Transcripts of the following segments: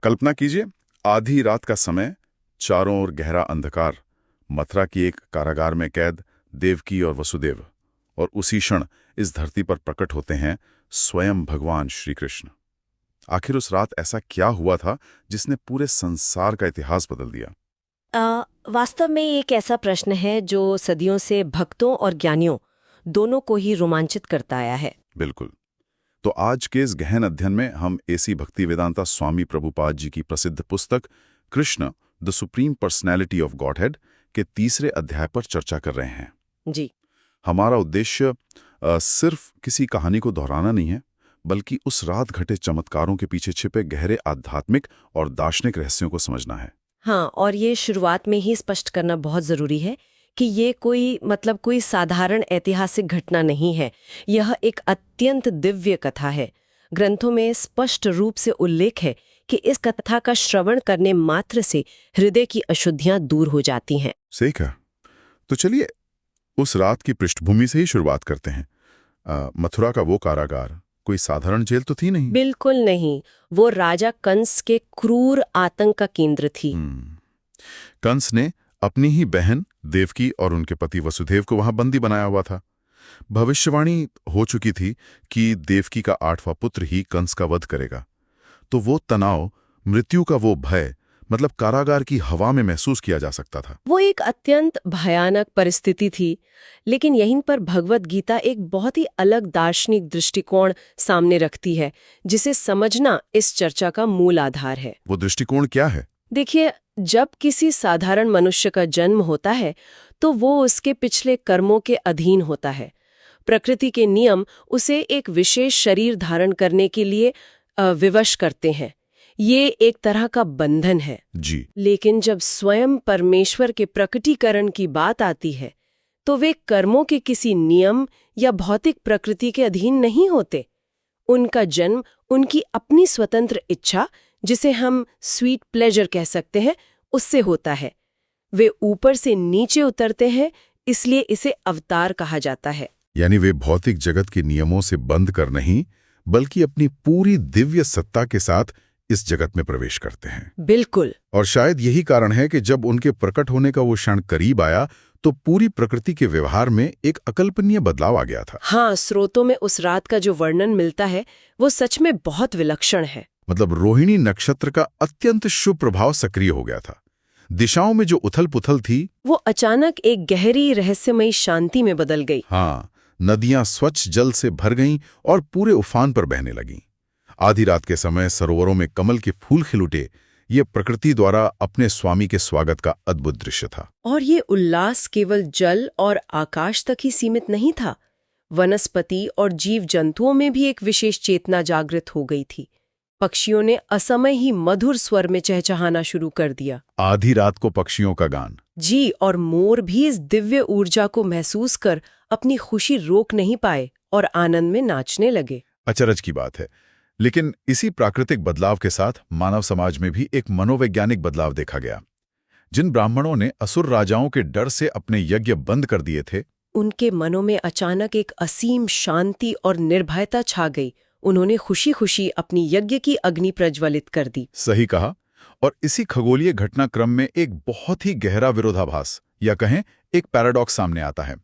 कल्पना कीजिए, आधी रात का समय, चारों ओर गहरा अंधकार, मथुरा की एक कारागार में कैद देवकी और वसुदेव, और उसी क्षण इस धरती पर प्रकट होते हैं स्वयं भगवान श्री कृष्ण। आखिर उस रात ऐसा क्या हुआ था जिसने पूरे संसार का इतिहास बदल दिया? वास्तव में एक ऐसा प्रश्न है जो सदियों से भक्तों और ज्ञानियों दोनों को ही रोमांचित करता आया है। बिल्कुल। तो आज के इस गहन अध्ययन में हम एसी भक्ति वेदांता स्वामी प्रभुपाद जी की प्रसिद्ध पुस्तक Krishna the supreme personality of godhead के तीसरे अध्याय पर चर्चा कर रहे हैं। जी। हमारा उद्देश्य सिर्फ किसी कहानी को दोहराना नहीं है, बल्कि उस रात घटे चमत्कारों के पीछे छिपे गहरे आध्यात्मिक और दार्शनिक रहस्यों को समझना है। हाँ, और ये शुरुआत में ही स्पष्ट करना बहुत जरूरी है कि ये कोई साधारण ऐतिहासिक घटना नहीं है। यह एक अत्यंत दिव्य कथा है। ग्रंथों में स्पष्ट रूप से उल्लेख है कि इस कथा का श्रवण करने मात्र से हृदय की अशुद्धियां दूर हो जाती हैं। सही कहा। तो चलिए उस रात की पृष्ठभूमि से ही शुरुआत करते हैं। मथुरा का वो कारागार कोई साधारण जेल तो थी नहीं। बिल्कुल नहीं, वो राजा कंस के क्रूर आतंक का केंद्र थी। कंस ने अपनी ही बहन देवकी और उनके पति वसुदेव को वहां बंदी बनाया हुआ था। भविष्यवाणी हो चुकी थी कि देवकी का 8वां पुत्र ही कंस का वध करेगा। तो वो तनाव, मृत्यु का वो भय, मतलब कारागार की हवा में महसूस किया जा सकता था। वो एक अत्यंत भयानक परिस्थिति थी, लेकिन यहीं पर भगवत गीता एक बहुत ही अलग दार्शनिक दृष्टिकोण सामने रखती है, जिसे समझना इस चर्चा का मूल आधार है। वो दृष्टिकोण क्या है? देखिए, जब किसी साधारण मनुष्य का जन्म होता है तो वो उसके पिछले कर्मों के अधीन होता है। प्रकृति के नियम उसे एक विशेष शरीर धारण करने के लिए विवश करते हैं। ये एक तरह का बंधन है जी। लेकिन जब स्वयं परमेश्वर के प्रकटीकरण की बात आती है तो वे कर्मों के किसी नियम या भौतिक प्रकृति के अधीन नहीं होते। उनका जन्म उनकी अपनी स्वतंत्र इच्छा, जिसे हम स्वीट प्लेजर कह सकते हैं, उससे होता है। वे ऊपर से नीचे उतरते हैं, इसलिए इसे अवतार कहा जाता है। यानी वे भौतिक जगत के नियमों से बंद कर नहीं, बल्कि अपनी पूरी दिव्य सत्ता के साथ इस जगत में प्रवेश करते हैं। बिल्कुल। और शायद यही कारण है कि जब उनके प्रकट होने का वो क्षण करीब आया तो पूरी प्रकृति के व्यवहार में एक अकल्पनीय बदलाव आ गया था। हाँ, स्रोतों में उस रात का जो वर्णन मिलता है वो सच में बहुत विलक्षण है। मतलब रोहिणी नक्षत्र का अत्यंत शुभ प्रभाव सक्रिय हो गया था। दिशाओं में जो उथल पुथल थी वो अचानक एक गहरी रहस्यमयी शांति में बदल गई। हाँ, नदियां स्वच्छ जल से भर गईं और पूरे उफान पर बहने लगीं। आधी रात के समय सरोवरों में कमल के फूल खिल उठे। ये प्रकृति द्वारा अपने स्वामी के स्वागत का अद्भुत दृश्य था। और ये उल्लास केवल जल और आकाश तक ही सीमित नहीं था। वनस्पति और जीव जंतुओं में भी एक विशेष चेतना जागृत हो गई थी। पक्षियों ने असमय ही मधुर स्वर में चहचहाना शुरू कर दिया। आधी रात को पक्षियों का गान। जी, और मोर भी इस दिव्य ऊर्जा को महसूस कर अपनी खुशी रोक नहीं पाए और आनंद में नाचने लगे। अचरज की बात है, लेकिन इसी प्राकृतिक बदलाव के साथ मानव समाज में भी एक मनोवैज्ञानिक बदलाव देखा गया। जिन ब्राह्मणों ने असुर राजाओं के डर से अपने यज्ञ बंद कर दिए थे, उनके मनों में अचानक एक असीम शांति और निर्भयता छा गई। उन्होंने खुशी खुशी अपनी यज्ञ की अग्नि प्रज्वलित कर दी। सही कहा। और इसी खगोलीय घटनाक्रम में एक बहुत ही गहरा विरोधाभास या कहें एक पैराडॉक्स सामने आता है।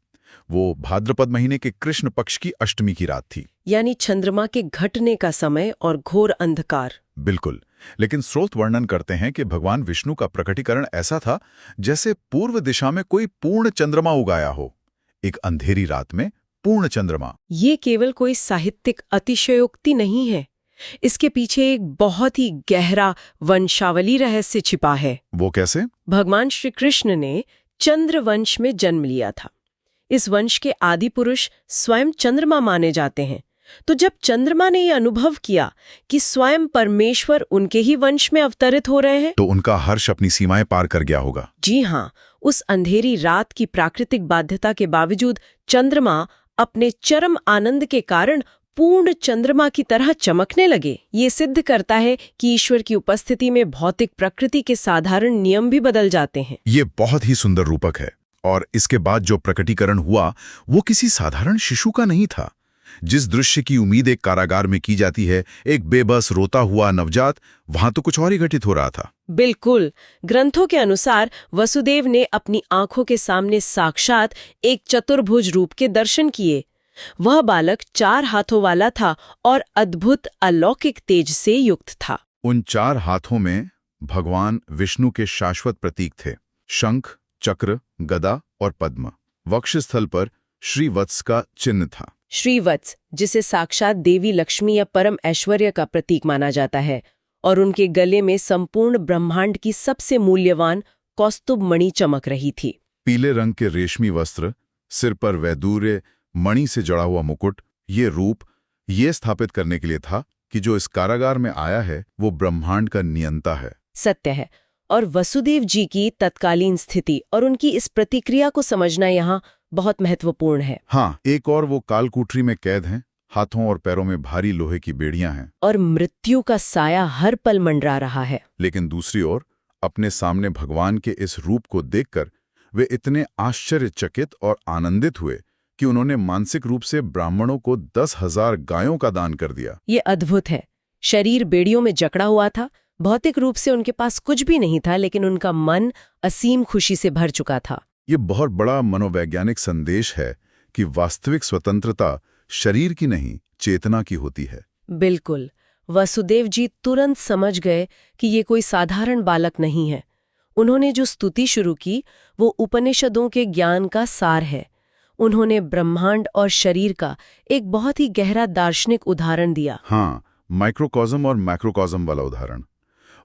वो भाद्रपद महीने के कृष्ण पक्ष की अष्टमी की रात थी, यानी चंद्रमा के घटने का समय और घोर अंधकार। बिल्कुल। लेकिन स्रोत वर्णन करते हैं कि भगवान विष्णु का प्रकटीकरण ऐसा था जैसे पूर्व दिशा में कोई पूर्ण चंद्रमा उगाया हो। एक अंधेरी रात में पूर्ण चंद्रमा। ये केवल कोई साहित्यिक अतिशयोक्ति नहीं है, इसके पीछे एक बहुत ही गहरा वंशावली रहस्य छिपा है। वो कैसे? भगवान श्री कृष्ण ने चंद्र वंश में जन्म लिया था। इस वंश के आदि पुरुष स्वयं चंद्रमा माने जाते हैं। तो जब चंद्रमा ने यह अनुभव किया कि स्वयं परमेश्वर उनके ही वंश में अवतरित हो रहे हैं, तो उनका हर्ष अपनी सीमाएं पार कर गया होगा। जी हाँ, उस अंधेरी रात की प्राकृतिक बाध्यता के बावजूद चंद्रमा अपने चरम आनंद के कारण पूर्ण चंद्रमा की तरह चमकने लगे। ये सिद्ध करता है कि ईश्वर की उपस्थिति में भौतिक प्रकृति के साधारण नियम भी बदल जाते हैं। ये बहुत ही सुंदर रूपक है। और इसके बाद जो प्रकटीकरण हुआ वो किसी साधारण शिशु का नहीं था। जिस दृश्य की उम्मीद एक कारागार में की जाती है, एक बेबस रोता हुआ नवजात, वहां तो कुछ और ही घटित हो रहा था। बिल्कुल। ग्रंथों के अनुसार वसुदेव ने अपनी आंखों के सामने साक्षात एक चतुर्भुज रूप के दर्शन किए। वह बालक 4 हाथों वाला था और अद्भुत अलौकिक तेज से युक्त था। उन 4 हाथों में भगवान विष्णु के शाश्वत प्रतीक थे, शंख, चक्र, गदा और पद्म। वक्षस्थल पर श्रीवत्स का चिन्ह था। श्रीवत्स, जिसे साक्षात देवी लक्ष्मी या परम ऐश्वर्य का प्रतीक माना जाता है, और उनके गले में संपूर्ण ब्रह्मांड की सबसे मूल्यवान कौस्तुभ मणि चमक रही थी। पीले रंग के रेशमी वस्त्र, सिर पर वैदूर्य मणि से जड़ा हुआ मुकुट, ये रूप ये स्थापित करने के लिए था कि जो इस कारागार में आया है वो ब्रह्मांड का नियंता है। सत्य है। और वसुदेव जी की तत्कालीन स्थिति और उनकी इस प्रतिक्रिया को समझना यहाँ बहुत महत्वपूर्ण है। हाँ, एक और वो कालकूटरी में कैद हैं, हाथों और पैरों में भारी लोहे की बेड़ियां हैं और मृत्यु का साया हर पल मंडरा रहा है। लेकिन दूसरी ओर अपने सामने भगवान के इस रूप को देखकर वे इतने आश्चर्यचकित और आनंदित हुए कि उन्होंने मानसिक रूप से ब्राह्मणों को 10,000 गायों का दान कर दिया। ये अद्भुत है। शरीर बेड़ियों में जकड़ा हुआ था, भौतिक रूप से उनके पास कुछ भी नहीं था, लेकिन उनका मन असीम खुशी से भर चुका था। ये बहुत बड़ा मनोवैज्ञानिक संदेश है कि वास्तविक स्वतंत्रता शरीर की नहीं, चेतना की होती है। बिल्कुल। वसुदेव जी तुरंत समझ गए कि ये कोई साधारण बालक नहीं है। उन्होंने जो स्तुति शुरू की वो उपनिषदों के ज्ञान का सार है। उन्होंने ब्रह्मांड और शरीर का एक बहुत ही गहरा दार्शनिक उदाहरण दिया। हाँ, माइक्रोकॉज़म और मैक्रोकॉज़म वाला उदाहरण।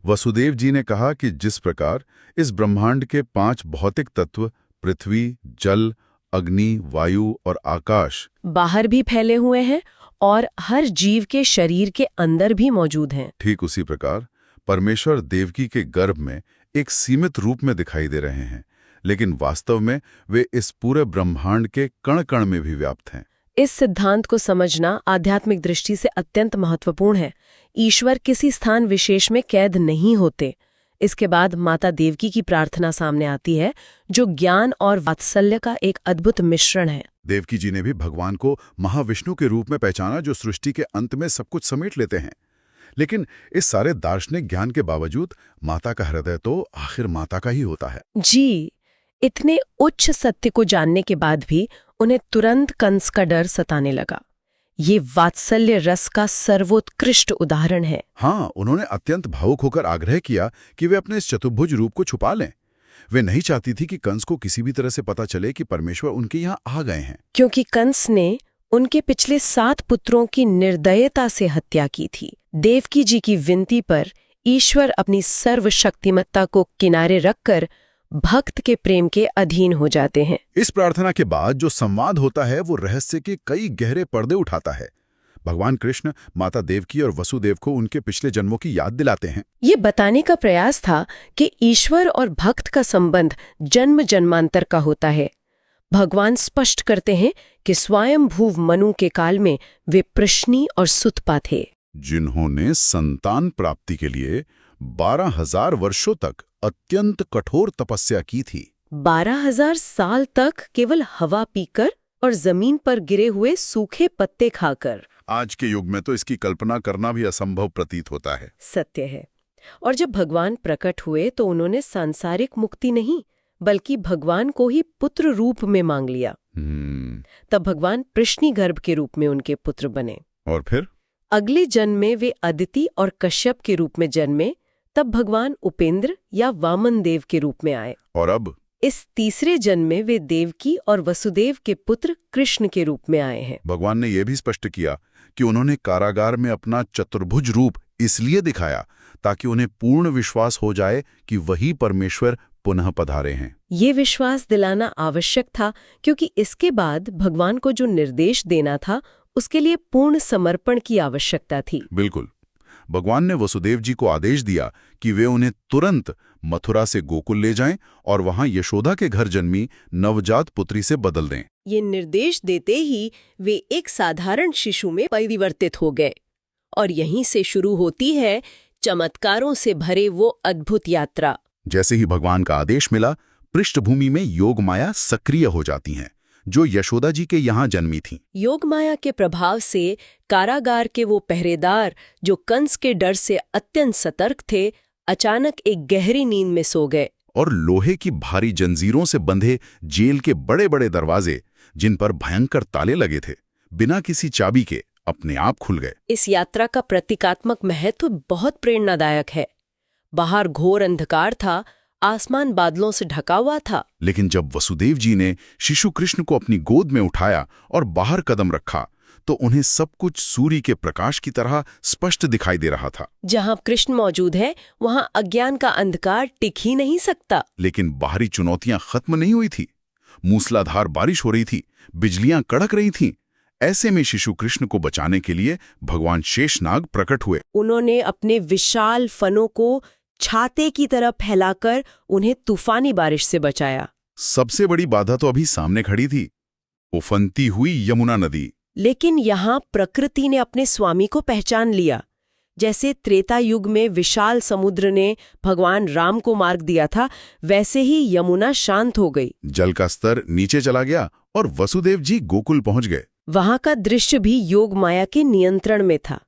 वसुदेव जी ने कहा कि जिस प्रकार इस ब्रह्मांड के 5 भौतिक तत्व पृथ्वी, जल, अग्नि, वायु और आकाश बाहर भी फैले हुए हैं और हर जीव के शरीर के अंदर भी मौजूद हैं, ठीक उसी प्रकार परमेश्वर देवकी के गर्भ में एक सीमित रूप में दिखाई दे रहे हैं, लेकिन वास्तव में वे इस पूरे ब्रह्मांड के कण-कण में भी व्याप्त हैं। इस सिद्धांत को समझना आध्यात्मिक दृष्टि से अत्यंत महत्वपूर्ण है। ईश्वर किसी स्थान विशेष में कैद नहीं होते। इसके बाद माता देवकी की प्रार्थना सामने आती है, जो ज्ञान और वात्सल्य का एक अद्भुत मिश्रण है। देवकी जी ने भी भगवान को महाविष्णु के रूप में पहचाना, जो सृष्टि के अंत में सब कुछ समेट लेते हैं। लेकिन इस सारे दार्शनिक ज्ञान के बावजूद माता का हृदय तो आखिर माता का ही होता है। जी, इतने उच्च सत्य को जानने के बाद भी उन्हें तुरंत कंस का डर सताने लगा। ये वात्सल्य रस का सर्वोत्कृष्ट उदाहरण है। हाँ, उन्होंने अत्यंत भावुक होकर आग्रह किया कि वे अपने इस चतुर्भुज रूप को छुपा लें। वे नहीं चाहती थी कि कंस को किसी भी तरह से पता चले कि परमेश्वर उनके यहाँ आ गए हैं, क्योंकि कंस ने उनके पिछले 7 पुत्रों की निर्दयता से हत्या की थी। देवकी जी की विनती पर ईश्वर अपनी सर्वशक्तिमत्ता को किनारे रखकर भक्त के प्रेम के अधीन हो जाते हैं। इस प्रार्थना के बाद जो संवाद होता है वो रहस्य के कई गहरे पर्दे उठाता है। भगवान कृष्ण माता देवकी और वसुदेव को उनके पिछले जन्मों की याद दिलाते हैं। ये बताने का प्रयास था कि ईश्वर और भक्त का संबंध जन्म जन्मांतर का होता है। भगवान स्पष्ट करते हैं कि स्वयंभूव मनु के काल में वे प्रश्नी और सुतपा थे, जिन्होंने संतान प्राप्ति के लिए 12,000 वर्षों तक अत्यंत कठोर तपस्या की थी। 12,000 साल तक केवल हवा पीकर और जमीन पर गिरे हुए सूखे पत्ते खाकर। आज के युग में तो इसकी कल्पना करना भी असंभव प्रतीत होता है। सत्य है। और जब भगवान प्रकट हुए तो उन्होंने सांसारिक मुक्ति नहीं, बल्कि भगवान को ही पुत्र रूप में मांग लिया। तब भगवान प्रश्नी गर्भ के रूप में उनके पुत्र बने। और फिर अगले जन्म में वे अदिति और कश्यप के रूप में जन्मे। तब भगवान उपेंद्र या वामन देव के रूप में आए। और अब इस तीसरे जन्म में वे देवकी और वसुदेव के पुत्र कृष्ण के रूप में आए हैं। भगवान ने यह भी स्पष्ट किया कि उन्होंने कारागार में अपना चतुर्भुज रूप इसलिए दिखाया ताकि उन्हें पूर्ण विश्वास हो जाए कि वही परमेश्वर पुनः पधारे हैं। ये विश्वास दिलाना आवश्यक था, क्योंकि इसके बाद भगवान को जो निर्देश देना था उसके लिए पूर्ण समर्पण की आवश्यकता थी। बिल्कुल। भगवान ने वसुदेव जी को आदेश दिया कि वे उन्हें तुरंत मथुरा से गोकुल ले जाएं और वहां यशोदा के घर जन्मी नवजात पुत्री से बदल दें। ये निर्देश देते ही वे एक साधारण शिशु में परिवर्तित हो गए। और यहीं से शुरू होती है चमत्कारों से भरे वो अद्भुत यात्रा। जैसे ही भगवान का आदेश मिला, पृष्ठभूमि में योग माया सक्रिय हो जाती हैं। जो यशोदा जी के यहाँ जन्मी थीं। योगमाया के प्रभाव से कारागार के वो पहरेदार जो कंस के डर से अत्यंत सतर्क थे, अचानक एक गहरी नींद में सो गए। और लोहे की भारी जंजीरों से बंधे जेल के बड़े बड़े दरवाजे, जिन पर भयंकर ताले लगे थे, बिना किसी चाबी के अपने आप खुल गए। इस यात्रा का प्रतीकात्मक महत्व बहुत प्रेरणादायक है। बाहर घोर अंधकार था, आसमान बादलों से ढका हुआ था। लेकिन जब वसुदेव जी ने शिशु कृष्ण को अपनी गोद में उठाया और बाहर कदम रखा, तो उन्हें सब कुछ सूर्य के प्रकाश की तरह स्पष्ट दिखाई दे रहा था। जहां कृष्ण मौजूद है, वहां अज्ञान का अंधकार टिक ही नहीं सकता। लेकिन बाहरी चुनौतियां खत्म नहीं हुई थी। मूसलाधार बारिश हो रही थी, बिजलियां कड़क रही थीं। ऐसे में शिशु कृष्ण को बचाने के लिए भगवान शेषनाग प्रकट हुए। उन्होंने अपने विशाल फनों को छाते की तरह फैलाकर उन्हें तूफानी बारिश से बचाया। सबसे बड़ी बाधा तो अभी सामने खड़ी थी, उफनती हुई यमुना नदी। लेकिन यहाँ प्रकृति ने अपने स्वामी को पहचान लिया। जैसे त्रेता युग में विशाल समुद्र ने भगवान राम को मार्ग दिया था, वैसे ही यमुना शांत हो गई। जल का स्तर नीचे चला गया और वसुदेव जी गोकुल पहुंच गए। वहां का दृश्य भी योग माया के नियंत्रण में था।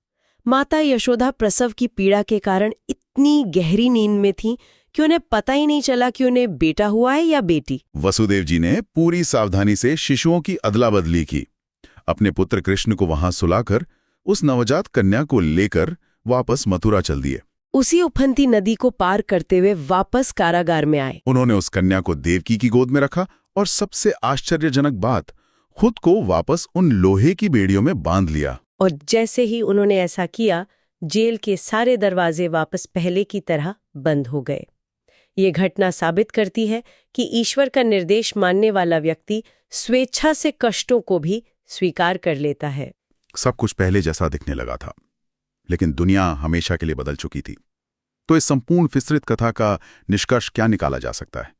माता यशोदा प्रसव की पीड़ा के कारण इतनी गहरी नींद में थी कि उन्हें पता ही नहीं चला कि उन्हें बेटा हुआ है या बेटी। वसुदेव जी ने पूरी सावधानी से शिशुओं की अदला बदली की। अपने पुत्र कृष्ण को वहां सुलाकर उस नवजात कन्या को लेकर वापस मथुरा चल दिए। उसी उफनती नदी को पार करते हुए वापस कारागार में आए। उन्होंने उस कन्या को देवकी की गोद में रखा और सबसे आश्चर्यजनक बात, खुद को वापस उन लोहे की बेड़ियों में बांध लिया। और जैसे ही उन्होंने ऐसा किया, जेल के सारे दरवाजे वापस पहले की तरह बंद हो गए। ये घटना साबित करती है कि ईश्वर का निर्देश मानने वाला व्यक्ति स्वेच्छा से कष्टों को भी स्वीकार कर लेता है। सब कुछ पहले जैसा दिखने लगा था, लेकिन दुनिया हमेशा के लिए बदल चुकी थी। तो इस संपूर्ण विस्तृत कथा का निष्कर्ष क्या निकाला जा सकता है?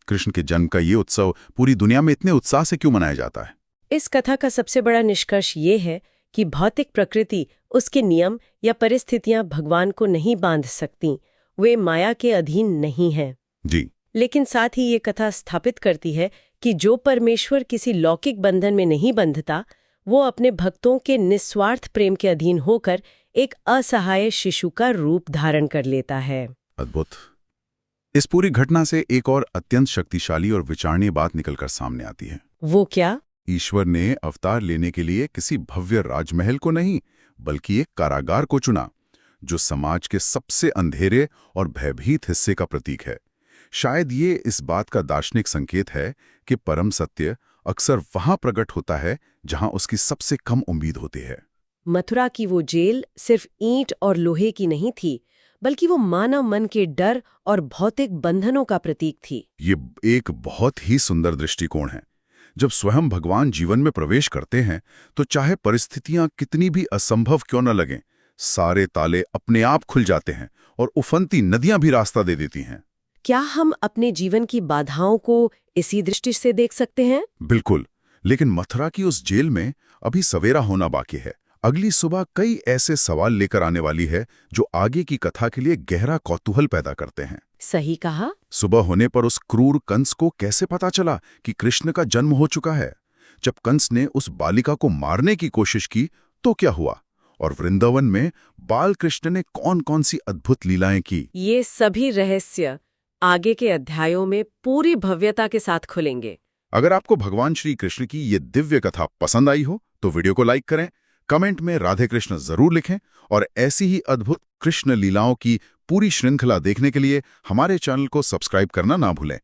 कृष्ण के जन्म का ये उत्सव पूरी दुनिया में इतने उत्साह से क्यों मनाया जाता है? इस कथा का सबसे बड़ा निष्कर्ष ये है कि भौतिक प्रकृति, उसके नियम या परिस्थितियां भगवान को नहीं बांध सकती। वे माया के अधीन नहीं हैं। जी। लेकिन साथ ही ये कथा स्थापित करती है कि जो परमेश्वर किसी लौकिक बंधन में नहीं बंधता, वो अपने भक्तों के निस्वार्थ प्रेम के अधीन होकर एक असहाय शिशु का रूप धारण कर लेता है। अद्भुत। इस पूरी घटना से एक और अत्यंत शक्तिशाली और विचारणीय बात निकलकर सामने आती है। वो क्या? ईश्वर ने अवतार लेने के लिए किसी भव्य राजमहल को नहीं, बल्कि एक कारागार को चुना, जो समाज के सबसे अंधेरे और भयभीत हिस्से का प्रतीक है। शायद ये इस बात का दार्शनिक संकेत है कि परम सत्य अक्सर वहां प्रकट होता है जहां उसकी सबसे कम उम्मीद होती है। मथुरा की वो जेल सिर्फ ईंट और लोहे की नहीं थी, बल्कि वो मानव मन के डर और भौतिक बंधनों का प्रतीक थी। ये एक बहुत ही सुंदर दृष्टिकोण है। जब स्वयं भगवान जीवन में प्रवेश करते हैं, तो चाहे परिस्थितियां कितनी भी असंभव क्यों न लगें, सारे ताले अपने आप खुल जाते हैं और उफनती नदियां भी रास्ता दे देती हैं। क्या हम अपने जीवन की बाधाओं को इसी दृष्टि से देख सकते हैं? बिल्कुल। लेकिन मथुरा की उस जेल में अभी सवेरा होना बाकी है। अगली सुबह कई ऐसे सवाल लेकर आने वाली है जो आगे की कथा के लिए गहरा कौतूहल पैदा करते हैं। सही कहा। सुबह होने पर उस क्रूर कंस को कैसे पता चला कि कृष्ण का जन्म हो चुका है? जब कंस ने उस बालिका को मारने की कोशिश की तो क्या हुआ? और वृंदावन में बाल कृष्ण ने कौन कौन सी अद्भुत लीलाएं की? ये सभी रहस्य आगे के अध्यायों में पूरी भव्यता के साथ खुलेंगे। अगर आपको भगवान श्री कृष्ण की ये दिव्य कथा पसंद आई हो तो वीडियो को लाइक करें, कमेंट में राधे कृष्ण जरूर लिखें और ऐसी ही अद्भुत कृष्ण लीलाओं की पूरी श्रृंखला देखने के लिए हमारे चैनल को सब्सक्राइब करना ना भूलें।